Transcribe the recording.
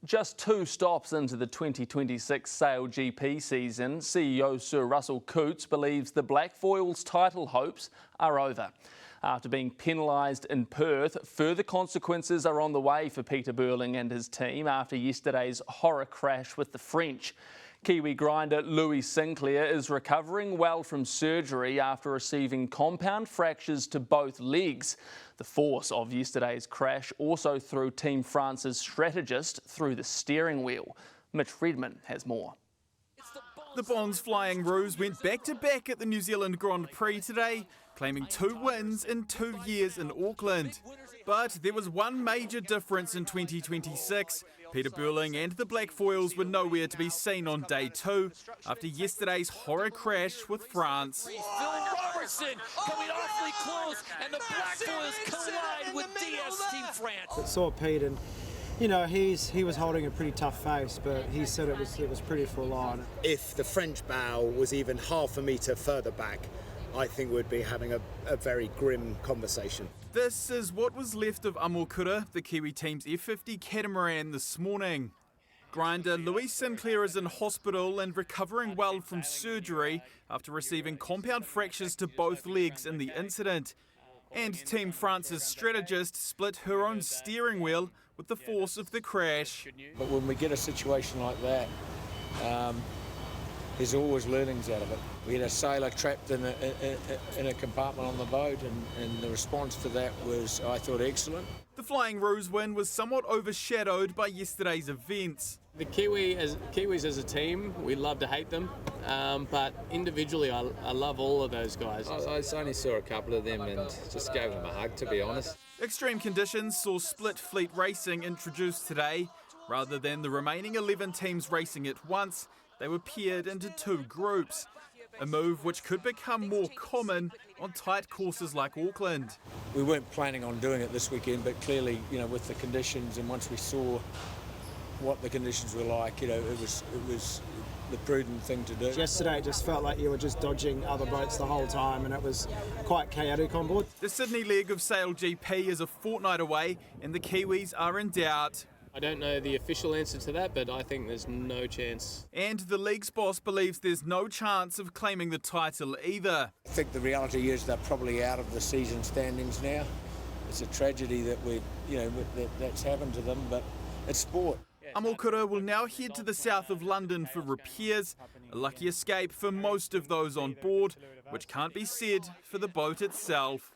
Just 2 stops into the 2026 SailGP season, CEO Sir Russell Couts believes the Black Foils' title hopes are over. After being penalised in Perth, further consequences are on the way for Peter Burling and his team after yesterday's horror crash with the French. Kiwi grinder Sinclair is recovering well from surgery after receiving compound fractures to both legs. The force of yesterday's crash also threw Team France's strategist through the steering wheel. Mitch Redman has more. The Bonds Flying Roos went back-to-back at the New Zealand Grand Prix today, claiming 2 wins in 2 years in Auckland. But there was one major difference in 2026. Peter Burling and the Black Foils were nowhere to be seen on day 2 after yesterday's horror crash with France. Coming awfully close, and the Black Foils collide with DS Team France. I saw Pete, and you know he was holding a pretty tough face, but he said it was pretty full on. If the French bow was even half a metre further back, I think we'd be having a very grim conversation. This is what was left of Aotearoa, the Kiwi team's F50 catamaran this morning. Grinder Sinclair is in hospital and recovering well from surgery after receiving compound fractures to both legs in the incident. And Team France's strategist split her own steering wheel with the force of the crash. But when we get a situation like that, there's always learnings out of it. We had a sailor trapped in a compartment on the boat, and the response to that was, I thought, excellent. The Flying Roos win was somewhat overshadowed by yesterday's events. The Kiwis as a team, we love to hate them, but individually I love all of those guys. I only saw a couple of them and just gave them a hug, to be honest. Extreme conditions saw split fleet racing introduced today. Rather than the remaining 11 teams racing at once, they were paired into 2 groups, a move which could become more common on tight courses like Auckland. We weren't planning on doing it this weekend, but clearly, with the conditions, and once we saw what the conditions were like, it was the prudent thing to do. Yesterday it just felt like you were just dodging other boats the whole time, and it was quite chaotic on board. The Sydney leg of SailGP is a fortnight away, and the Kiwis are in doubt. I don't know the official answer to that, but I think there's no chance. And the league's boss believes there's no chance of claiming the title either. I think the reality is they're probably out of the season standings now. It's a tragedy that that's happened to them, but it's sport. Aotearoa will now head to the south of London for repairs, a lucky escape for most of those on board, which can't be said for the boat itself.